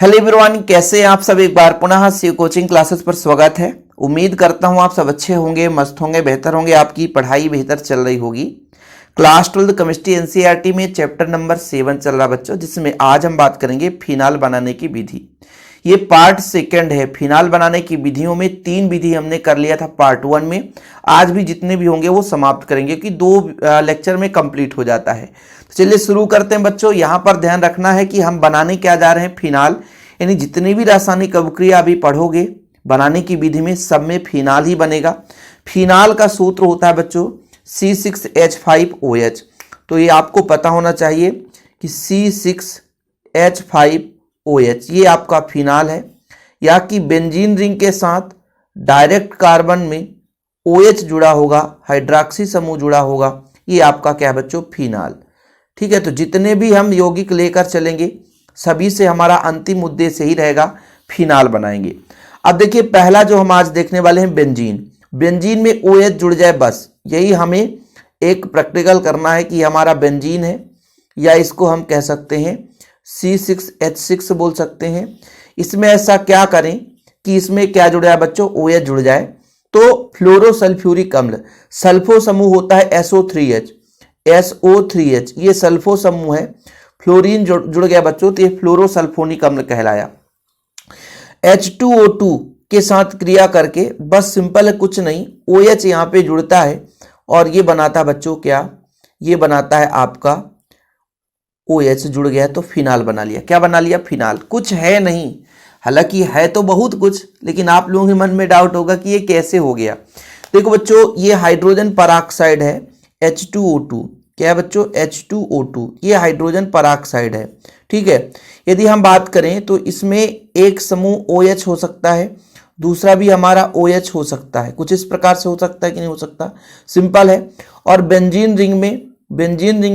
Hello everyone, कैसे हैं आप सब। एक बार पुनः सी कोचिंग क्लासेस पर स्वागत है। उम्मीद करता हूं आप सब अच्छे होंगे, मस्त होंगे, बेहतर होंगे, आपकी पढ़ाई बेहतर चल रही होगी। क्लास 12 केमिस्ट्री एनसीईआरटी में चैप्टर नंबर 7 चल रहा बच्चों, जिसमें आज हम बात करेंगे फिनाल बनाने की विधि। ये पार्ट सेकंड है। फिनाल बनाने की विधियों में 3 विधि हमने कर लिया था पार्ट 1 में। आज भी जितने भी होंगे वो समाप्त करेंगे कि 2 लेक्चर में कंप्लीट हो जाता है। तो चलिए शुरू करते हैं बच्चों। यहाँ पर ध्यान रखना है कि हम बनाने क्या जा रहे हैं, फिनाल। यानी जितनी भी रासायनिक अभिक्रिया अभी पढ़ोगे बनाने की विधि में, सब में फिनाल ही बनेगा। फिनाल का सूत्र होता है बच्चों C6H5OH। तो ये आपको पता होना चाहिए कि C6H5OH ये आपका फिनाल है। या कि बेंजीन रिंग के साथ डायरेक्ट कार्बन में OH जुड़ा होगा, हाइड्रॉक्सी समूह जुड़ा होगा, ये आपका क्या है बच्चों, फिनाल। ठीक है, तो जितने भी हम यौगिक लेकर चलेंगे सभी से हमारा अंतिम उद्देश्य यही रहेगा, फिनाल बनाएंगे। अब देखिए पहला जो हम आज देखने वाले हैं बेंजीन। बेंजीन में OH जुड़ जाए, बस यही हमें एक प्रैक्टिकल करना है कि हमारा बेंजीन है, या इसको हम कह सकते हैं C6H6 बोल सकते हैं। इसमें ऐसा क्या करें कि इसमें क्या जुड़ जाए बच्चों, OH जुड़ जाए। तो फ्लोरोसल्फ्यूरिक अम्ल, सल्फो समूह होता है SO3H, ये सल्फो समूह है। फ्लोरीन जुड़ गया बच्चों, तो ये फ्लोरोसल्फोनिक अम्ल कहलाया। H2O2 के साथ क्रिया करके, बस सिंपल है, कुछ नहीं, OH यहाँ पे जुड़ता है और ये बनाता है बच्चों क्या, ये बनाता है आपका OH जुड़ गया तो फिनाल बना लिया। क्या बना लिया, फिनाल। कुछ है नहीं, हालांकि है तो बहुत कुछ, लेकिन आप लोगों के मन में डाउट होगा कि ये कैसे हो गया। देखो बच्चों, ये हाइड्रोजन पराक्साइड है H2O2। क्या है बच्चों, H2O2, ये हाइड्रोजन पराक्साइड है। ठीक है, यदि हम बात करें तो इसमें एक समूह OH हो सकता है, दूसरा भी हमारा OH हो सकता है। कुछ इस प्रकार से हो सकता है कि नहीं हो सकता, सिंपल है। और बेंजीन रिंग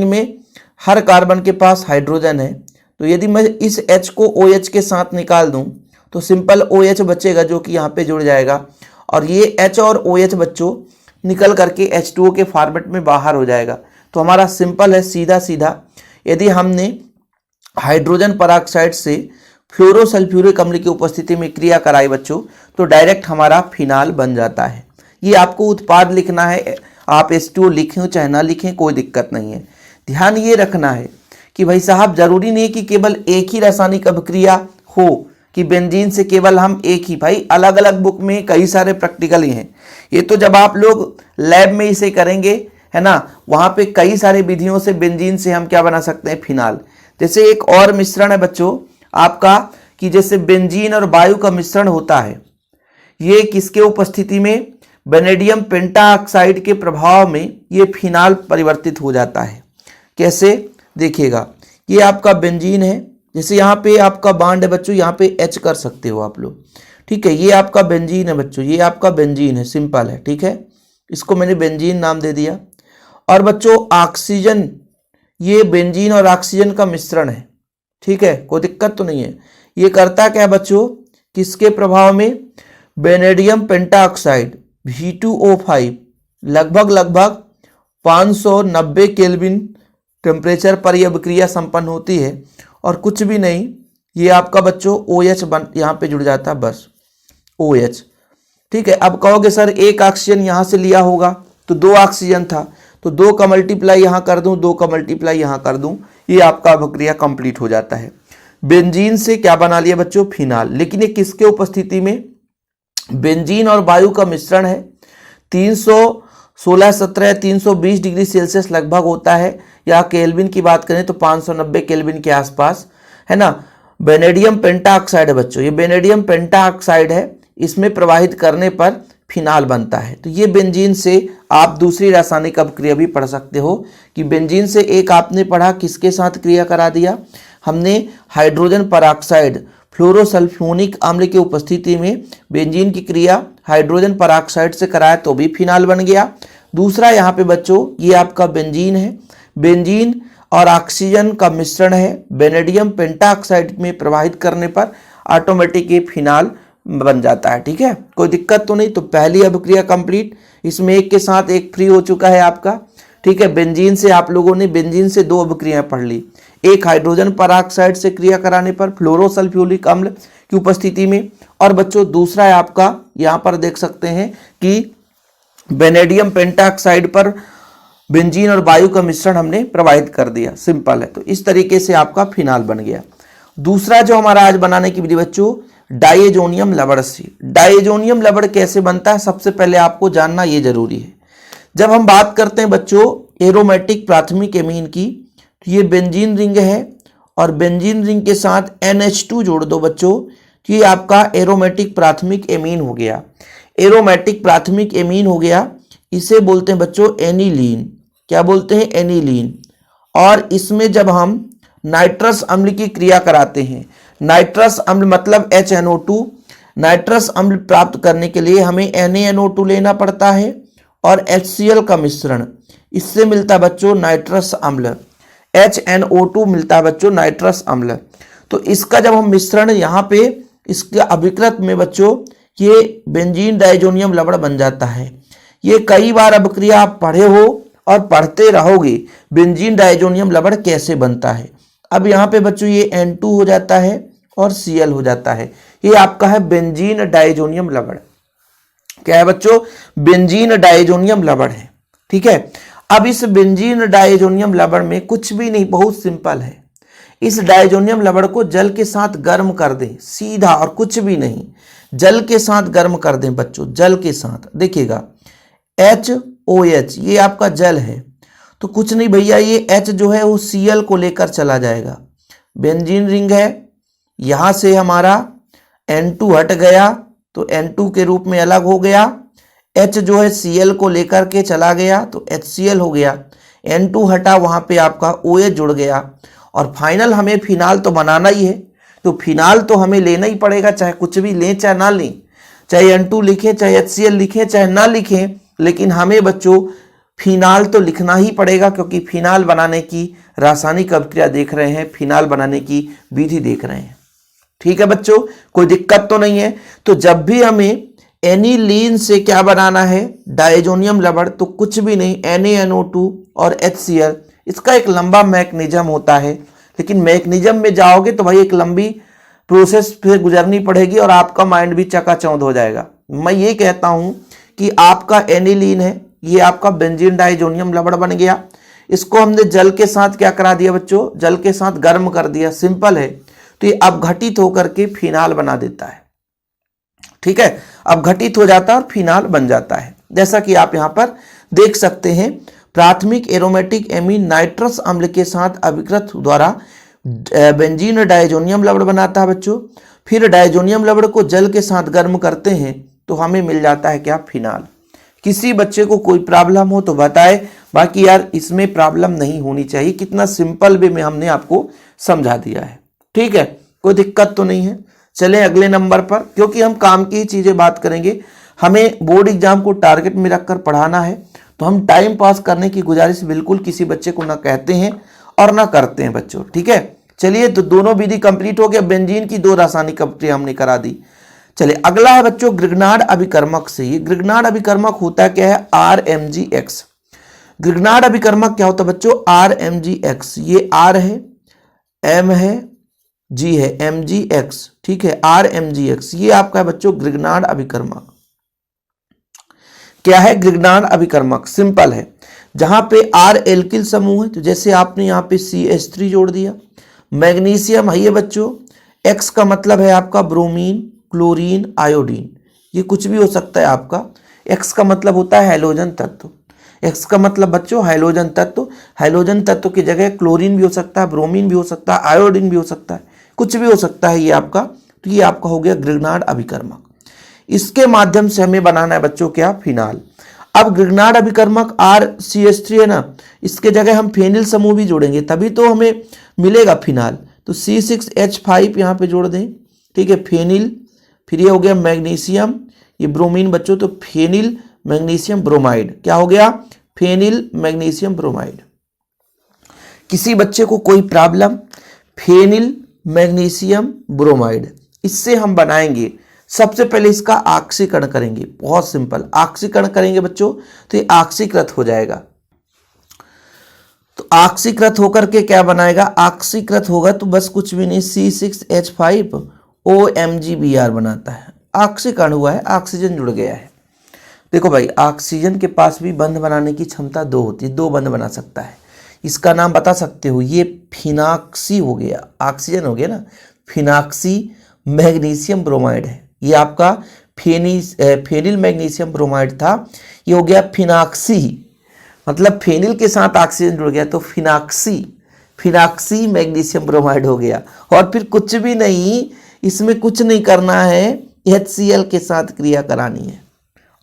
में हर कार्बन के पास हाइड्रोजन है। तो यदि मैं इस H को OH के साथ निकाल दूं तो सिंपल OH बचेगा जो कि यहाँ पे जुड़ जाएगा, और ये H और OH बच्चों निकल करके H2O के फॉर्मेट में बाहर हो जाएगा। तो हमारा सिंपल है, सीधा सीधा यदि हमने हाइड्रोजन पराक्साइड से फ्लोरोसल्फ्यूरिक अम्ल की उपस्थिति में क्रिया कराई बच्चों, तो डायरेक्ट हमारा फिनाल बन जाता है। ये आपको उत्पाद लिखना है, आप H2O लिखें चाहे ना लिखें कोई दिक्कत नहीं है। ध्यान ये रखना है कि भाई साहब जरूरी नहीं कि केवल एक ही रासायनिक अभिक्रिया हो, कि बेंजीन से केवल हम एक ही, भाई अलग अलग बुक में कई सारे प्रैक्टिकल ही हैं। ये तो जब आप लोग लैब में इसे करेंगे है ना, वहां पे कई सारे विधियों से बेंजीन से हम क्या बना सकते हैं, फिनाल। जैसे एक और मिश्रण है बच्चों आपका, कि जैसे बेंजीन और वायु का मिश्रण होता है, ये किसके उपस्थिति में, वेनेडियम पेंटाऑक्साइड के प्रभाव में ये फिनाल परिवर्तित हो जाता है। कैसे देखिएगा, ये आपका बेंजीन है, जैसे यहाँ पे आपका बांड है बच्चों, यहाँ पे H कर सकते हो आप लोग। ठीक है, ये आपका बेंजीन है बच्चों, ये आपका बेंजीन है, सिंपल है। ठीक है, इसको मैंने बेंजीन नाम दे दिया। और बच्चों ऑक्सीजन, ये बेंजीन और ऑक्सीजन का मिश्रण है। ठीक है, कोई दिक्कत तो नहीं है। ये करता क्या है बच्चों, किसके प्रभाव में, वेनेडियम पेंटाऑक्साइड V2O5 लगभग 590 केल्विन टेम्परेचर पर यह अभिक्रिया संपन्न होती है, और कुछ भी नहीं, ये आपका बच्चों OH यहाँ पे जुड़ जाता है, बस OH। ठीक है, अब कहोगे सर एक ऑक्सीजन यहाँ से लिया होगा तो 2 ऑक्सीजन था, तो 2 का मल्टीप्लाई यहाँ कर दूं, 2 का मल्टीप्लाई यहाँ कर दूं, ये आपका अभिक्रिया कंप्लीट हो जाता है। बेंजीन से क्या बना लिया बच्चों, फिनाल। लेकिन ये किसके उपस्थिति में, बेंजीन और वायु का मिश्रण है। 316-17 320 डिग्री सेल्सियस लगभग होता है, या केल्विन की बात करें तो 590 केल्विन के आसपास, है ना। वेनेडियम पेंटाऑक्साइड है बच्चों, ये वेनेडियम पेंटाऑक्साइड है, इसमें प्रवाहित करने पर फिनाल बनता है। तो ये बेंजीन से आप दूसरी रासायनिक अभिक्रिया भी पढ़ सकते हो, कि बेंजीन से एक आपने पढ़ा किसके साथ क्रिया करा दिया, हमने हाइड्रोजन पराक्साइड फ्लोरोसल्फोनिक अम्ल की उपस्थिति में बेंजीन की क्रिया हाइड्रोजन पराक्साइड से कराया तो भी फिनाल बन गया। दूसरा यहाँ पे बच्चों ये आपका बेंजीन है, बेंजीन और ऑक्सीजन का मिश्रण है, वेनेडियम पेंटाऑक्साइड में प्रवाहित करने पर ऑटोमेटिक ये फिनाल बन जाता है। ठीक है, कोई दिक्कत तो नहीं। तो पहली अभिक्रिया कंप्लीट, इसमें एक के साथ एक फ्री हो चुका है आपका। ठीक है, बेंजीन से आप लोगों ने बेंजीन से 2 अभिक्रियाएं पढ़ ली, एक हाइड्रोजन पेरोक्साइड से क्रिया कराने पर फ्लोरोसल्फ्यूरिक अम्ल की उपस्थिति में, और बच्चों दूसरा है आपका, यहां पर देख सकते हैं कि वेनेडियम पेंटाऑक्साइड पर बेंजीन और वायु का मिश्रण हमने प्रवाहित कर दिया। सिंपल है। तो इस तरीके से आपका फिनाल बन गया। दूसरा जो हमारा आज बनाने की विधि बच्चों, डायजोनियम लवण से। डायजोनियम लवण कैसे बनता है, सबसे पहले आपको जानना ये जरूरी है। जब हम बात करते हैं बच्चों एरोमेटिक प्राथमिक एमीन की, तो ये बेंजीन रिंग है और बेंजीन रिंग के साथ NH2 जोड़ दो बच्चों, तो ये आपका एरोमेटिक प्राथमिक एमीन हो गया। एरोमेटिक प्राथमिक एमीन हो गया, इसे बोलते हैं बच्चों एनिलीन। क्या बोलते हैं? एनिलीन। और इसमें जब हम नाइट्रस अम्ल की क्रिया कराते हैं, नाइट्रस अम्ल मतलब HNO2, नाइट्रस अम्ल प्राप्त करने के लिए हमें NaNO2 लेना पड़ता है और HCl का मिश्रण, इससे मिलता बच्चों नाइट्रस अम्ल। HNO2 मिलता बच्चों नाइट्रस अम्ल। तो इसका जब हम मिश्रण यहाँ पे इसके अभिकृत में बच्चों ये बेंजीन डायजोनियम लवण बन जाता है। ये कई बार अपक्रिया आप पढ़े हो और पढ़ते रहोगे, बेंजीन डायजोनियम लवण कैसे बनता है। अब यहाँ पे बच्चों ये N2 हो जाता है और Cl हो जाता है। ये आपका है बेंजीन डायजोनियम लवण। क्या है बच्चों? बेंजीन डायजोनियम लवण है। ठीक है। अब इस बेंजीन डायजोनियम लवण में कुछ भी नहीं, बहुत सिंपल है। इस डायजोनियम लवण को जल के साथ गर्म कर दें, सीधा, और कुछ भी नहीं, जल के साथ गर्म कर दें बच्चों, जल के साथ। देखिएगा HOH ये आपका जल है, तो कुछ नहीं भैया, ये H जो है वो Cl को लेकर चला जाएगा। बेंजीन रिंग है, यहां से हमारा N2 हट गया तो N2 के रूप में अलग हो गया। H जो है Cl को लेकर के चला गया तो HCl हो गया। N2 हटा, वहां पे आपका OH जुड़ गया। और फाइनल हमें फिनाल तो बनाना ही है, तो फिनाल तो हमें लेना ही पड़ेगा, चाहे कुछ भी लें चाहे ना लें, चाहे N2 लिखें चाहे HCl लिखें चाहे ना लिखें, लेकिन हमें बच्चों फिनाल तो लिखना ही पड़ेगा, क्योंकि फिनाल बनाने की रासायनिक अभिक्रिया देख रहे हैं, फिनाल बनाने की विधि देख रहे हैं। ठीक है बच्चों, कोई दिक्कत तो नहीं है। तो जब भी हमें एनिलीन से क्या बनाना है, डायजोनियम लवण, तो कुछ भी नहीं, NaNO2 और HCl, इसका एक लंबा मैकेनिज्म होता है। लेकिन मैकेनिज्म में जाओगे तो भाई एक लंबी प्रोसेस फिर गुजरनी पड़ेगी और आपका माइंड भी चकाचौंध हो जाएगा। मैं ये कहता हूं कि आपका एनिलीन है, ये आपका बेंजीन डायजोनियम लवण बन गया। इसको हमने जल के साथ क्या करा दिया बच्चों, जल के साथ गर्म कर दिया। सिंपल है। तो ये अब घटित होकर के फिनाल बना देता है। ठीक है, अब घटित हो जाता है और फिनाल बन जाता है। जैसा कि आप यहां पर देख सकते हैं, प्राथमिक एरोमेटिक एमीन नाइट्रस अम्ल के साथ अभिकृत द्वारा बेंजीन डायजोनियम लवण बनाता है बच्चों। फिर डायजोनियम लवण को जल के साथ गर्म करते हैं तो हमें मिल जाता है क्या, फिनाल। किसी बच्चे को कोई प्रॉब्लम हो तो बताए, बाकी यार इसमें प्रॉब्लम नहीं होनी चाहिए। कितना सिंपल वे में हमने आपको समझा दिया है। ठीक है, कोई दिक्कत तो नहीं है। चलें अगले नंबर पर, क्योंकि हम काम की ही चीजें बात करेंगे। हमें बोर्ड एग्जाम को टारगेट में रखकर पढ़ाना है, तो हम टाइम पास करने की गुजारिश बिल्कुल किसी बच्चे को ना कहते हैं और ना करते हैं बच्चों। ठीक है, चलिए, तो दोनों विधि कंप्लीट हो गया। बेंजीन की 2 रासायनिक अभिक्रिया हमने करा दी। चलिए अगला है बच्चों ग्रिग्नार्ड अभिकर्मक से। ये ग्रिग्नार्ड अभिकर्मक होता क्या है, RMGX। ग्रिग्नार्ड अभिकर्मक क्या होता है बच्चों, RMGX। ये R है, M है, G है, MGX। ठीक है, RMGX ये आपका है बच्चों ग्रिग्नार्ड अभिकर्मक। क्या है ग्रिग्नार्ड अभिकर्मक? सिंपल है, जहां पे R एल्किल समूह है, तो जैसे आपने यहां पे CH3 जोड़ दिया। मैग्नीशियम है ये बच्चों, X का मतलब है आपका ब्रोमीन, क्लोरीन, आयोडीन, ये कुछ भी हो सकता है आपका। X का मतलब होता है हैलोजन तत्व। X का मतलब बच्चों हैलोजन तत्व। हैलोजन तत्व की जगह क्लोरीन भी हो सकता है, ब्रोमीन भी हो सकता है, आयोडीन भी हो सकता है, कुछ भी हो सकता है ये आपका। तो ये आपका हो गया ग्रिग्नार्ड अभिकर्मक। इसके माध्यम से हमें बनाना है बच्चों क्या, फिनाल। अब ग्रिग्नार्ड अभिकर्मक RCH3 है ना, इसके जगह हम फेनिल समूह भी जोड़ेंगे, तभी तो हमें मिलेगा फिनाल। तो C6H5 यहाँ पे जोड़ दें। ठीक है, फेनिल, फिर ये हो गया मैग्नीशियम, ये ब्रोमीन बच्चों, तो फेनिल मैग्नीशियम ब्रोमाइड। क्या हो गया, फेनिल मैग्नीशियम ब्रोमाइड। किसी बच्चे को कोई प्रॉब्लम, फेनिल मैग्नीशियम ब्रोमाइड, इससे हम बनाएंगे। सबसे पहले इसका ऑक्सीकरण करेंगे, बहुत सिंपल, ऑक्सीकरण करेंगे बच्चों, तो ये ऑक्सीकृत हो जाएगा। तो ऑक्सीकृत होकर के क्या बनाएगा, ऑक्सीकृत होगा तो बस कुछ भी नहीं, C6H5OMgBr बनाता है। ऑक्सीकरण हुआ है, ऑक्सीजन जुड़ गया है। देखो भाई, ऑक्सीजन के पास भी बंध बनाने की क्षमता 2 होती है, 2 बंध बना सकता है। इसका नाम बता सकते हो, ये फिनाक्सी हो गया, ऑक्सीजन हो गया ना, फिनाक्सी मैग्नीशियम ब्रोमाइड है। ये आपका फेनिल मैग्नीशियम ब्रोमाइड था, ये हो गया फिनाक्सी, मतलब फेनिल के साथ ऑक्सीजन जुड़ गया तो फिनाक्सी मैग्नीशियम ब्रोमाइड हो गया। और फिर कुछ भी नहीं, इसमें कुछ नहीं करना है, HCl के साथ क्रिया करानी है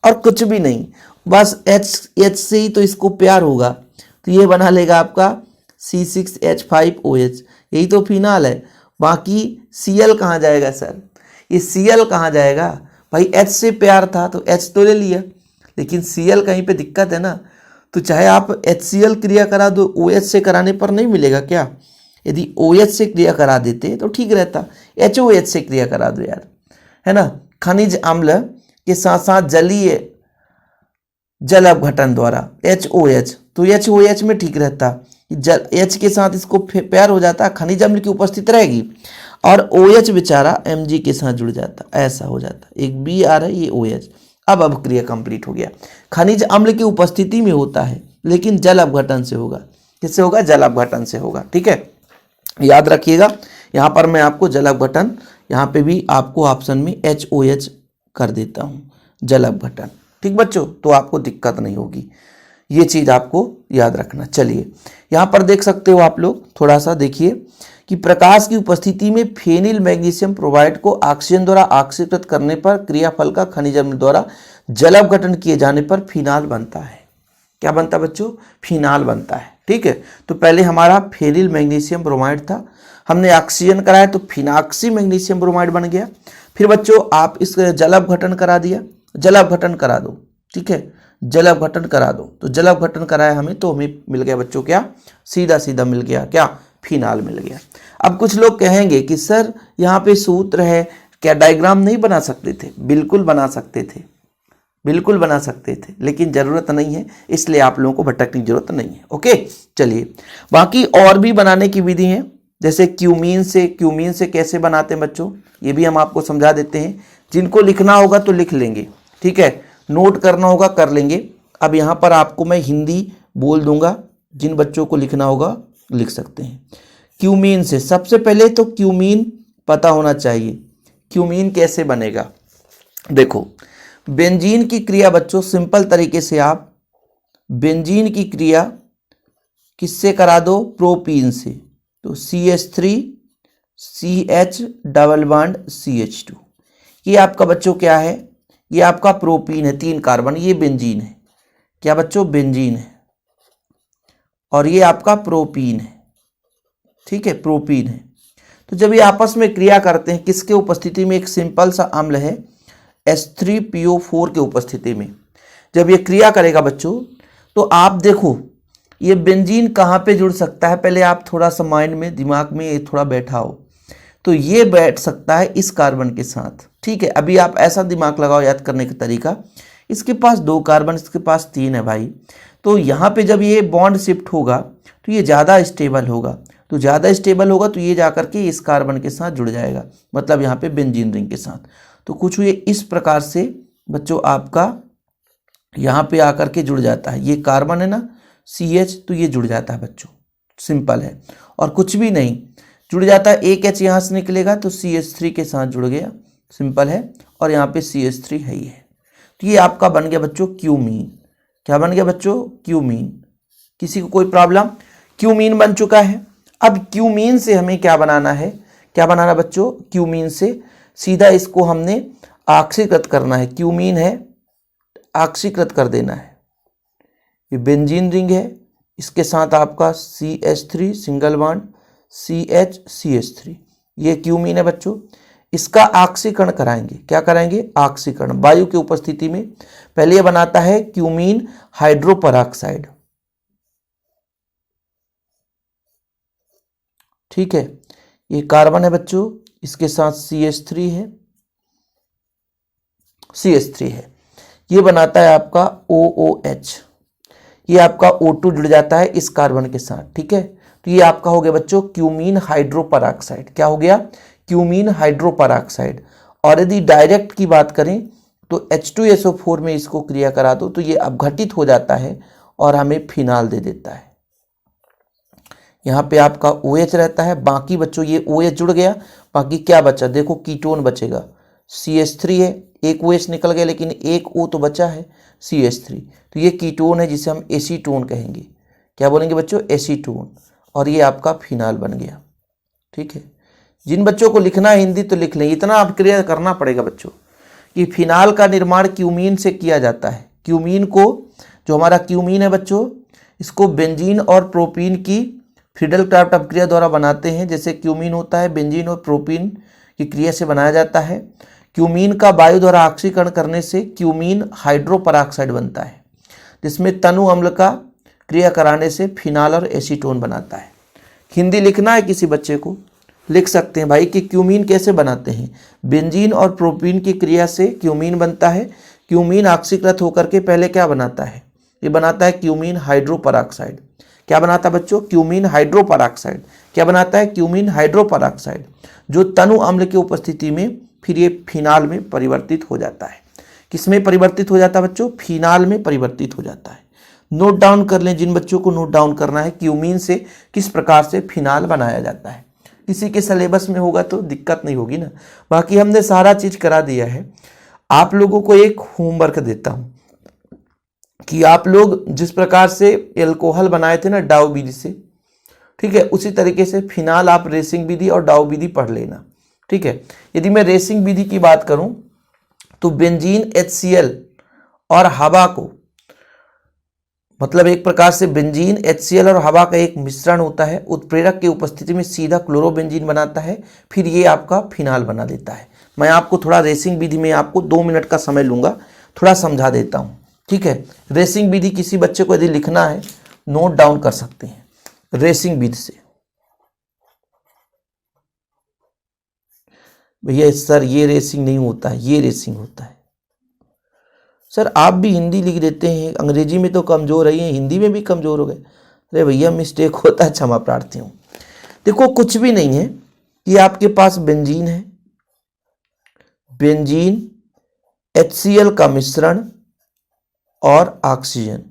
और कुछ भी नहीं, बस H से ही तो इसको प्यार होगा, तो ये बना लेगा आपका C6H5OH, यही तो फिनाल है। बाकी Cl कहाँ जाएगा सर, ये Cl कहाँ जाएगा भाई, H से प्यार था तो H तो ले लिया, लेकिन Cl कहीं पे दिक्कत है ना, तो चाहे आप HCl क्रिया करा दो, OH से कराने पर नहीं मिलेगा क्या, यदि OH से क्रिया करा देते तो ठीक रहता, HOH से क्रिया करा दो यार, है ना। खनिज अम्ल के साथ साथ जलीय जल अपघटन द्वारा HOH, तो HOH में ठीक रहता, जल H के साथ इसको प्यार हो जाता, खनिज अम्ल की उपस्थिति रहेगी और OH बेचारा Mg के साथ जुड़ जाता, ऐसा हो जाता, एक B आ रहा है, ये OH। अब क्रिया कंप्लीट हो गया। खनिज अम्ल की उपस्थिति में होता है, लेकिन जल अपघटन से होगा। किससे होगा, जल अपघटन से होगा, ठीक है, याद रखिएगा। यहाँ पर मैं आपको जल अपघटन, यहाँ पे भी आपको ऑप्शन में HOH कर देता हूँ, जल अपघटन, ठीक बच्चों, तो आपको दिक्कत नहीं होगी, ये चीज़ आपको याद रखना। चलिए यहाँ पर देख सकते हो आप लोग, थोड़ा सा देखिए कि प्रकाश की उपस्थिति में फेनिल मैग्नीशियम ब्रोमाइड को ऑक्सीजन द्वारा ऑक्सीकृत करने पर क्रियाफल का खनिज अम्ल द्वारा जल अपघटन किए जाने पर फिनाल बनता है। क्या बनता है बच्चों, फिनाल बनता है, ठीक है। तो पहले हमारा फेनिल मैग्नीशियम ब्रोमाइड था, हमने ऑक्सीजन कराया तो फिनाक्सी मैग्नीशियम ब्रोमाइड बन गया। फिर बच्चों आप इस जल अपघटन करा दिया, जल अपघटन करा दो, ठीक है, जल अपघटन करा दो, तो जल अपघटन कराया हमें, तो हमें मिल गया बच्चों क्या, सीधा सीधा मिल गया क्या, फिनाल मिल गया। अब कुछ लोग कहेंगे कि सर यहाँ पे सूत्र है, क्या डायग्राम नहीं बना सकते थे, बिल्कुल बना सकते थे, बिल्कुल बना सकते थे, लेकिन ज़रूरत नहीं है, इसलिए आप लोगों को भटकने की जरूरत नहीं है। ओके, चलिए बाकी और भी बनाने की विधि है, जैसे क्यूमीन से कैसे बनाते हैं बच्चों, ये भी हम आपको समझा देते हैं। जिनको लिखना होगा तो लिख लेंगे, ठीक है, नोट करना होगा कर लेंगे। अब यहाँ पर आपको मैं हिंदी बोल दूंगा, जिन बच्चों को लिखना होगा लिख सकते हैं। क्यूमीन से सबसे पहले तो क्यूमीन पता होना चाहिए, क्यूमीन कैसे बनेगा। देखो बेंजीन की क्रिया बच्चों सिंपल तरीके से आप बेंजीन की क्रिया किससे करा दो, प्रोपीन से, तो CH3 CH double bond CH2, ये आपका बच्चों क्या है, ये आपका प्रोपीन है, 3 कार्बन, ये बेंजीन है, क्या बच्चों बेंजीन है, और ये आपका प्रोपीन है, ठीक है, प्रोपीन है। तो जब ये आपस में क्रिया करते हैं, किसके उपस्थिति में, एक सिंपल सा अम्ल है H3PO4 के उपस्थिति में, जब ये क्रिया करेगा बच्चों, तो आप देखो ये बेंजीन कहाँ पे जुड़ सकता है, पहले आप थोड़ा सा माइंड में, दिमाग में ये थोड़ा बैठाओ, तो ये बैठ सकता है इस कार्बन के साथ, ठीक है। अभी आप ऐसा दिमाग लगाओ याद करने का तरीका, इसके पास 2 कार्बन, इसके पास 3 है भाई, तो यहाँ पे जब ये बॉन्ड शिफ्ट होगा तो ये ज़्यादा स्टेबल होगा, तो ज़्यादा स्टेबल होगा तो ये जाकर के इस कार्बन के साथ जुड़ जाएगा, मतलब यहाँ पे बेंजीन रिंग के साथ। तो कुछ ये इस प्रकार से बच्चों आपका यहाँ पे आकर के जुड़ जाता है, ये कार्बन है ना CH, तो ये जुड़ जाता है बच्चों, सिंपल है, और कुछ भी नहीं जुड़ जाता है, एक H यहाँ से निकलेगा तो CH3 के साथ जुड़ गया, सिंपल है, और यहाँ पे CH3 है ही है। तो ये आपका बन गया बच्चों क्यूमीन। क्या बन गया बच्चों, क्यूमीन। किसी को कोई प्रॉब्लम, क्यूमीन बन चुका है। अब क्यूमीन से हमें क्या बनाना है, क्या बनाना बच्चों, क्यूमीन से सीधा इसको हमने ऑक्सीकृत करना है, क्यूमीन है ऑक्सीकृत कर देना है। ये बेंजीन रिंग है, इसके साथ आपका CH3 single bond CH CH3, ये क्यूमीन है बच्चों। इसका ऑक्सीकरण कराएंगे, क्या कराएंगे, ऑक्सीकरण वायु की उपस्थिति में। पहले ये बनाता है क्यूमीन हाइड्रोपरऑक्साइड, ठीक है, ये कार्बन है बच्चों, इसके साथ CH3 है, CH3 है, ये बनाता है आपका OOH, ये आपका O2 जुड़ जाता है इस कार्बन के साथ, ठीक है। तो ये आपका हो गया बच्चों क्यूमीन हाइड्रोपरऑक्साइड। क्या हो गया? Cumene hydroperoxide. और यदि डायरेक्ट की बात करें तो H2SO4 में इसको क्रिया करा दो तो ये अपघटित हो जाता है और हमें फिनाल दे देता है। यहाँ पे आपका OH रहता है, बाकी बच्चों ये OH जुड़ गया, बाकी क्या बचा? देखो कीटोन बचेगा, CH3 है, एक OH निकल गया लेकिन एक O तो बचा है CH3, तो ये कीटोन है जिसे हम एसीटोन कहेंगे। क्या बोलेंगे बच्चों? एसीटोन। और ये आपका फिनाल बन गया, ठीक है। जिन बच्चों को लिखना है हिंदी तो लिख लें, इतना आप क्लियर करना पड़ेगा बच्चों कि फिनाल का निर्माण क्यूमीन से किया जाता है। क्यूमीन को, जो हमारा क्यूमीन है बच्चों, इसको बेंजीन और प्रोपीन की फ्रीडल क्राफ्ट अपक्रिया द्वारा बनाते हैं। जैसे क्यूमीन होता है बेंजीन और प्रोपीन की क्रिया से बनाया जाता है। क्यूमीन का वायु द्वारा ऑक्सीकरण करने से क्यूमीन हाइड्रोपरऑक्साइड बनता है, जिसमें तनु अम्ल का क्रिया कराने से फिनाल और एसीटोन बनाता है। हिंदी लिखना है किसी बच्चे को, लिख सकते हैं भाई कि क्यूमीन कैसे बनाते हैं। बेंजीन और प्रोपीन की क्रिया से क्यूमीन बनता है। क्यूमीन ऑक्सीकृत होकर के पहले क्या बनाता है? ये बनाता है क्यूमीन हाइड्रोपरऑक्साइड। क्या बनाता है बच्चों? Cumene hydroperoxide. क्या बनाता है? क्यूमीन हाइड्रोपरऑक्साइड, जो तनु अम्ल की उपस्थिति में फिर ये फिनाल में परिवर्तित हो जाता है। किसमें परिवर्तित हो जाता है बच्चों? फिनाल में परिवर्तित हो जाता है। नोट डाउन कर लें, जिन बच्चों को नोट डाउन करना है क्यूमीन से किस प्रकार से फिनाल बनाया जाता है। किसी के सिलेबस में होगा तो दिक्कत नहीं होगी ना। बाकी हमने सारा चीज करा दिया है। आप लोगों को एक होमवर्क देता हूं कि आप लोग जिस प्रकार से एल्कोहल बनाए थे ना डाउ विधि से, ठीक है, उसी तरीके से फिनाल आप रेसिंग विधि और डाउ विधि पढ़ लेना, ठीक है। यदि मैं रेसिंग विधि की बात करूं तो बेंजीन HCl और हवा को, मतलब एक प्रकार से बेंजीन HCl और हवा का एक मिश्रण होता है, उत्प्रेरक की उपस्थिति में सीधा क्लोरोबेंजीन बनाता है, फिर ये आपका फिनाल बना देता है। मैं आपको थोड़ा रेसिंग विधि में आपको 2 मिनट का समय लूंगा, थोड़ा समझा देता हूं, ठीक है। रेसिंग विधि किसी बच्चे को यदि लिखना है नोट डाउन कर सकते हैं। रेसिंग विधि से भैया सर ये रेसिंग नहीं होता है, ये रेसिंग होता है। सर आप भी हिंदी लिख देते हैं, अंग्रेजी में तो कमजोर है, हिंदी में भी कमजोर हो गए। अरे भैया मिस्टेक होता है, क्षमा प्रार्थी हूं। देखो कुछ भी नहीं है, ये आपके पास बेंजीन है, बेंजीन HCl का मिश्रण और ऑक्सीजन,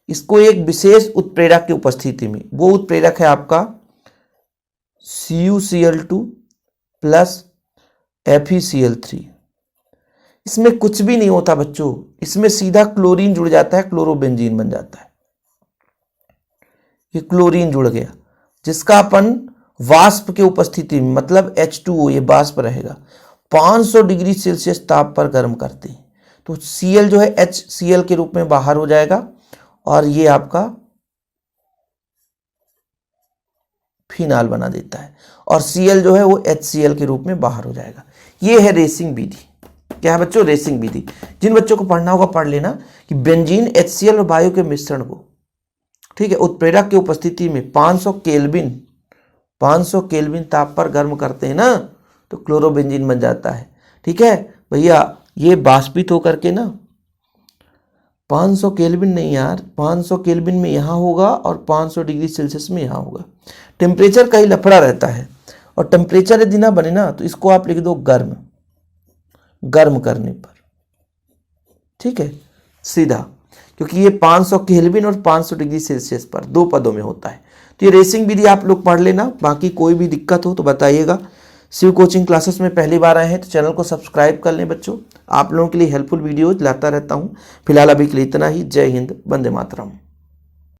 इसको एक विशेष उत्प्रेरक की उपस्थिति में, वो उत्प्रेरक है आपका CuCl2 प्लस FeCl3। इसमें कुछ भी नहीं होता बच्चों, इसमें सीधा क्लोरीन जुड़ जाता है, क्लोरोबेंजीन बन जाता है। ये क्लोरीन जुड़ गया, जिसका अपन वाष्प के उपस्थिति में, मतलब H2O, ये वाष्प रहेगा, 500 डिग्री सेल्सियस ताप पर गर्म करते हैं तो Cl जो है HCl के रूप में बाहर हो जाएगा और ये आपका फिनाल बना देता है, और Cl जो है वो HCl के रूप में बाहर हो जाएगा। ये है रेसिंग विधि। क्या है बच्चों? रेसिंग विधि। जिन बच्चों को पढ़ना होगा पढ़ लेना कि बेंजीन HCl और वायु के मिश्रण को, ठीक है, उत्प्रेरक की उपस्थिति में 500 केल्विन ताप पर गर्म करते हैं ना तो क्लोरोबेंजीन बन जाता है, ठीक है भैया। ये बाष्पित होकर के ना 500 केल्विन नहीं यार, 500 केल्विन में यहाँ होगा और 500 डिग्री सेल्सियस में यहाँ होगा। टेम्परेचर का ही लफड़ा रहता है, और टेम्परेचर यदि ना बने ना तो इसको आप लिख दो गर्म करने पर, ठीक है, सीधा, क्योंकि ये 500 केल्विन और 500 डिग्री सेल्सियस पर 2 पदों में होता है। तो ये रेसिंग विधि आप लोग पढ़ लेना। बाकी कोई भी दिक्कत हो तो बताइएगा। शिव कोचिंग क्लासेस में पहली बार आए हैं तो चैनल को सब्सक्राइब कर लें बच्चों। आप लोगों के लिए हेल्पफुल वीडियोज लाता रहता हूँ। फिलहाल अभी के लिए इतना ही। जय हिंद, वंदे मातरम।